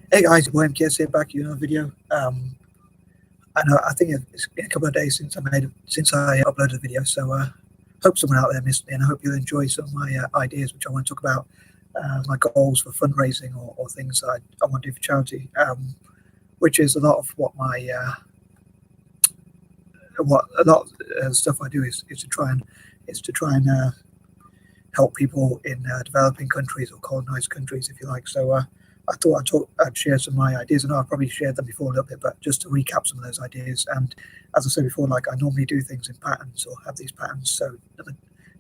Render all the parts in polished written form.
Hey guys, M.K.S here, back in another video. I think it's been a couple of days since I uploaded a video, so hope someone out there missed me, and I hope you'll enjoy some of my ideas, which I want to talk about, my goals for fundraising or things I want to do for charity, which is a lot of what my stuff I do is to try and help people in developing countries or colonized countries, if you like. So I thought I'd share some of my ideas. I know I've probably shared them before a little bit, but just to recap some of those ideas. And as I said before, like I normally do things in patterns or have these patterns. So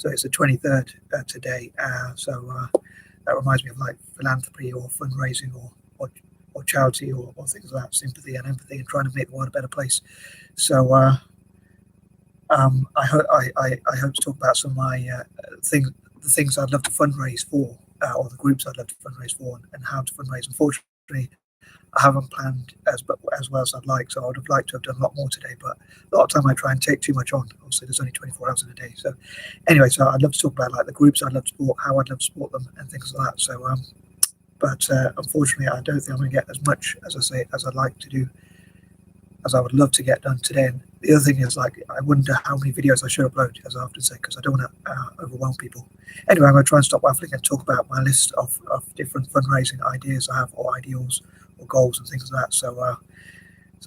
it's the 23rd today. So that reminds me of like philanthropy or fundraising or charity or things like that, sympathy and empathy, and trying to make the world a better place. So I hope to talk about some of my the things I'd love to fundraise for, or the groups I'd love to fundraise for, and how to fundraise. Unfortunately, I haven't planned as well as I'd like, so I would have liked to have done a lot more today, but a lot of time I try and take too much on. Obviously, there's only 24 hours in a day. So anyway, so I'd love to talk about like the groups I'd love to support, how I'd love to support them, and things like that. So but unfortunately, I don't think I'm going to get as much, as I say, as I'd like to do, as I would love to get done today. And the other thing is, like, I wonder how many videos I should upload, as I often say, because I don't want to overwhelm people. Anyway, I'm going to try and stop waffling and talk about my list of different fundraising ideas I have, or ideals, or goals, and things like that. So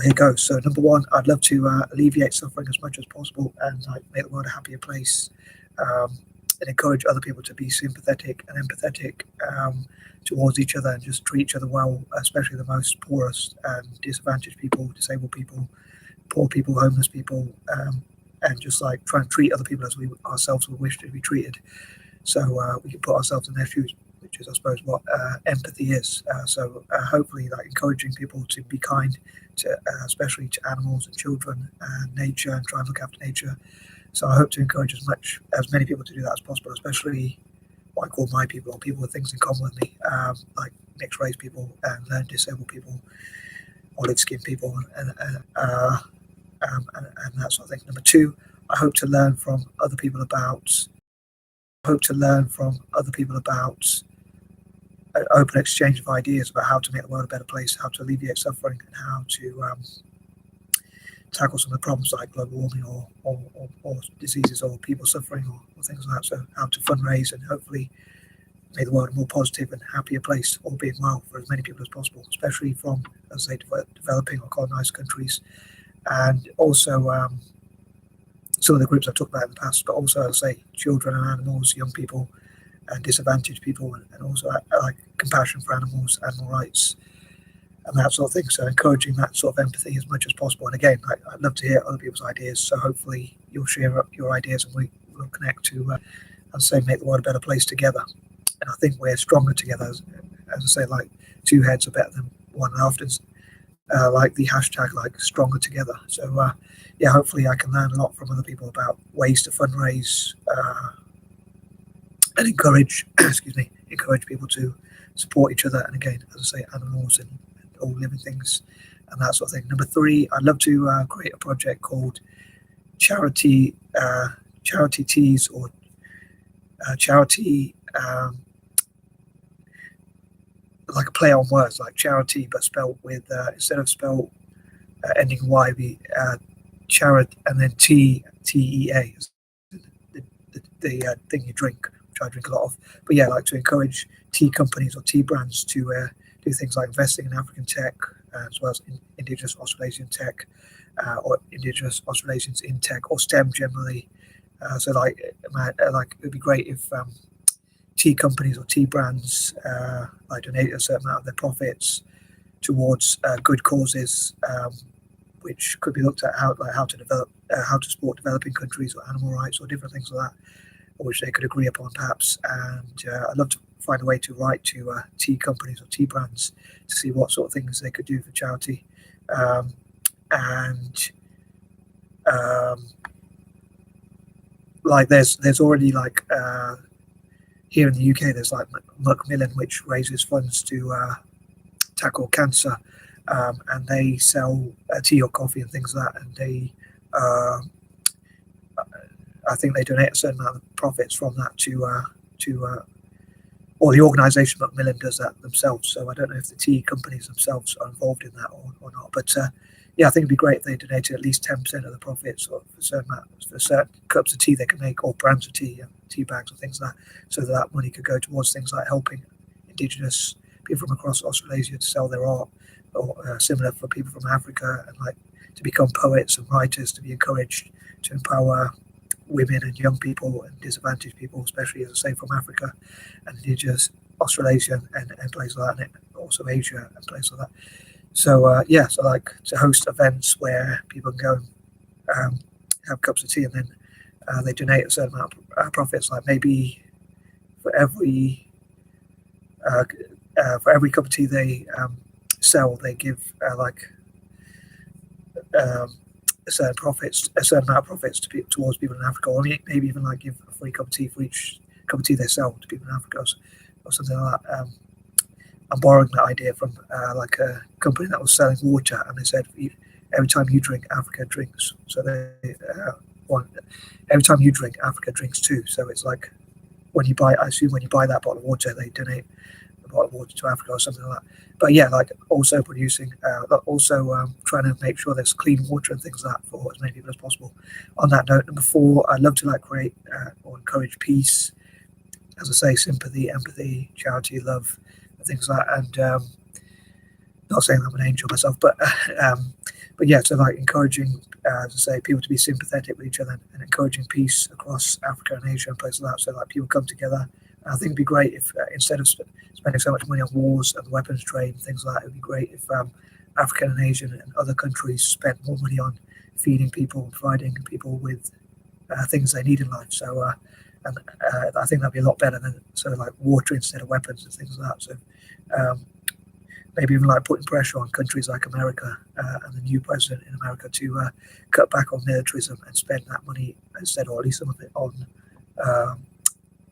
here goes. So number one, I'd love to alleviate suffering as much as possible and like make the world a happier place, and encourage other people to be sympathetic and empathetic towards each other, and just treat each other well, especially the most poorest and disadvantaged people, disabled people, poor people, homeless people, and just like try and treat other people as we ourselves would wish to be treated. So we can put ourselves in their shoes, which is, I suppose, what empathy is. So hopefully, like encouraging people to be kind to, especially to animals and children and nature, and try and look after nature. So I hope to encourage as many people to do that as possible, especially what I call my people, or people with things in common with me, like mixed race people and learned disabled people, olive skinned people, and that sort of thing. Number two, I hope to learn from other people about an open exchange of ideas about how to make the world a better place, how to alleviate suffering, and how to tackle some of the problems like global warming or diseases or people suffering or things like that. So how to fundraise and hopefully make the world a more positive and happier place, all being well, for as many people as possible, especially from, as I say, developing or colonized countries. And also some of the groups I've talked about in the past, but also, as I say, children and animals, young people and disadvantaged people, and also like compassion for animals, animal rights, and that sort of thing. So encouraging that sort of empathy as much as possible. And again, I'd love to hear other people's ideas. So hopefully you'll share your ideas, and we'll connect to, as I say, make the world a better place together. And I think we're stronger together. As I say, like two heads are better than one. And I often like the hashtag, like stronger together. So yeah, hopefully I can learn a lot from other people about ways to fundraise and encourage, encourage people to support each other. And again, as I say, animals and all living things and that sort of thing. Number three, I'd love to create a project called charity teas, or charity, like a play on words, like charity but spelled with instead of spelled ending Y, be charit and then TEA, the thing you drink, which I drink a lot of. But yeah, like to encourage tea companies or tea brands to do things like investing in African tech, as well as Indigenous Australasian tech, or Indigenous Australasians in tech, or STEM generally. So like it'd be great if tea companies or tea brands like donate a certain amount of their profits towards good causes, which could be looked at how to support developing countries or animal rights or different things like that, which they could agree upon perhaps. And I'd love to find a way to write to tea companies or tea brands to see what sort of things they could do for charity. And like there's already like here in the UK, there's like Macmillan, which raises funds to tackle cancer, and they sell tea or coffee and things like that, and they I think they donate a certain amount of profits from that to or the organisation Macmillan does that themselves. So I don't know if the tea companies themselves are involved in that or not. But yeah, I think it'd be great if they donated at least 10% of the profits, or for certain cups of tea they can make, or brands of tea, tea bags and things like that, so that money could go towards things like helping Indigenous people from across Australasia to sell their art, or similar for people from Africa, and like to become poets and writers, to be encouraged to empower women and young people and disadvantaged people, especially, as I say, from Africa and Indigenous Australasia and places like that, and also Asia and places like that. So yeah, so like to host events where people can go and have cups of tea, and then they donate a certain amount of profits, like maybe for every cup of tea they sell, they give a certain amount of profits towards people in Africa, or maybe even like give a free cup of tea for each cup of tea they sell to people in Africa, or something like that. I'm borrowing that idea from like a company that was selling water, and they said every time you drink, Africa drinks. So every time you drink, Africa drinks too. So it's like when you buy that bottle of water, they donate the bottle of water to Africa or something like that. But yeah, like also producing, trying to make sure there's clean water and things like that for as many people as possible. On that note, number 4, I'd love to like create or encourage peace. As I say, sympathy, empathy, charity, love, and things like that. And not saying I'm an angel myself, but yeah, so like encouraging, as I say, people to be sympathetic with each other, and encouraging peace across Africa and Asia and places like that. So like people come together. And I think it'd be great if instead of spending so much money on wars and weapons trade and things like that, it'd be great if African and Asian and other countries spent more money on feeding people and providing people with things they need in life. So and I think that'd be a lot better than sort of like water instead of weapons and things like that. So maybe even like putting pressure on countries like America and the new president in America to cut back on militarism and spend that money instead, or at least some of it,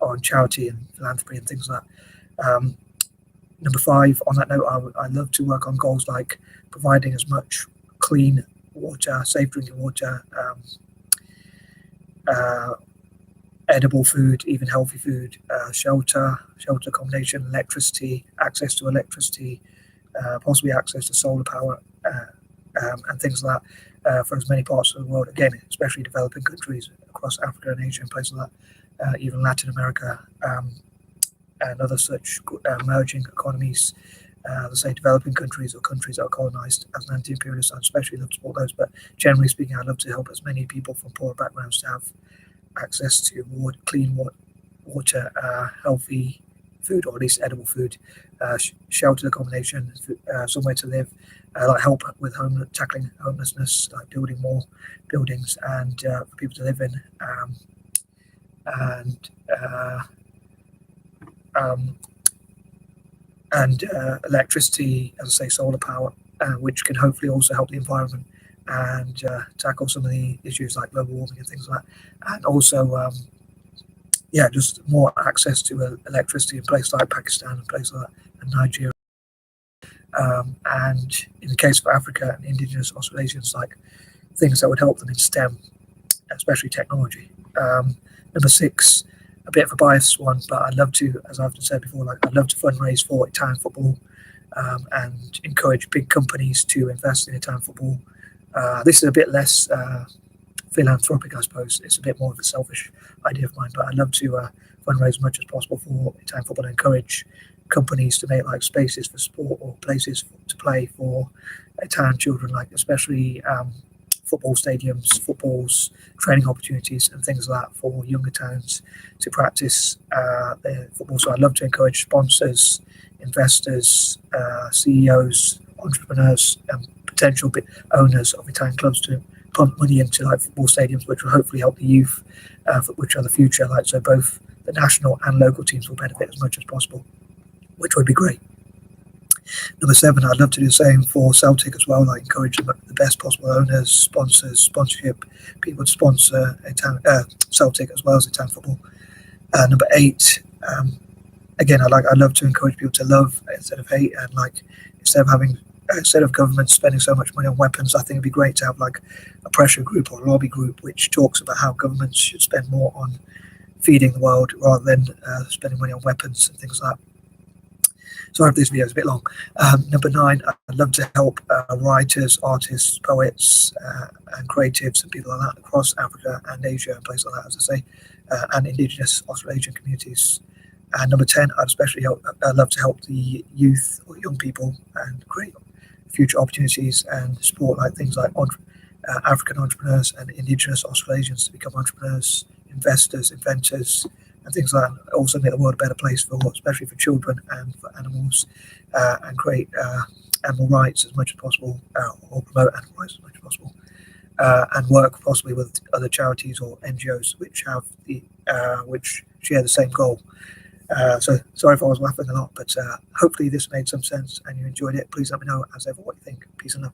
on charity and philanthropy and things like that. Number 5, on that note, I love to work on goals like providing as much clean water, safe drinking water, edible food, even healthy food, shelter accommodation, electricity, access to electricity, possibly access to solar power, and things like that for as many parts of the world. Again, especially developing countries across Africa and Asia and places like that, even Latin America and other such emerging economies. Let's say developing countries or countries that are colonized as an anti-imperialist. I'd especially love to support those, but generally speaking, I'd love to help as many people from poor backgrounds to have access to clean water, healthy food, or at least edible food, sheltered accommodation, somewhere to live, like help with tackling homelessness, like building more buildings and for people to live in, and electricity, as I say, solar power, which can hopefully also help the environment and tackle some of the issues like global warming and things like that. And also, just more access to electricity in places like Pakistan and places like that, and Nigeria. And in the case of Africa and Indigenous Australasians, like things that would help them in STEM, especially technology. Number 6, a bit of a biased one, but I'd love to, as I've said before, like I'd love to fundraise for Italian football and encourage big companies to invest in Italian football. This is a bit less philanthropic, I suppose. It's a bit more of a selfish idea of mine, but I'd love to fundraise as much as possible for Italian football and encourage companies to make like spaces for sport or places to play for Italian children, like especially football stadiums, footballs, training opportunities and things like that for young Italians to practice their football. So I'd love to encourage sponsors, investors, CEOs, entrepreneurs and potential owners of Italian clubs to pump money into like football stadiums, which will hopefully help the youth, which are the future. Like, so both the national and local teams will benefit as much as possible, which would be great. Number 7, I'd love to do the same for Celtic as well, like encourage the best possible owners, sponsors, sponsorship, people to sponsor Celtic as well as Italian football. Number 8, again, I'd love to encourage people to love instead of hate, and like instead of government spending so much money on weapons, I think it'd be great to have like a pressure group or a lobby group which talks about how governments should spend more on feeding the world rather than spending money on weapons and things like that. Sorry if this video is a bit long. Number 9, I'd love to help writers, artists, poets, and creatives and people like that across Africa and Asia and places like that, as I say, and Indigenous Australasian communities. And number 10, I'd love to help the youth or young people and create future opportunities and support things like African entrepreneurs and Indigenous Australasians to become entrepreneurs, investors, inventors, and things like that. Also make the world a better place especially for children and for animals, and create animal rights as much as possible, or promote animal rights as much as possible, and work possibly with other charities or NGOs which share the same goal. So sorry if I was laughing a lot, but hopefully this made some sense and you enjoyed it. Please let me know as ever what you think. Peace and love.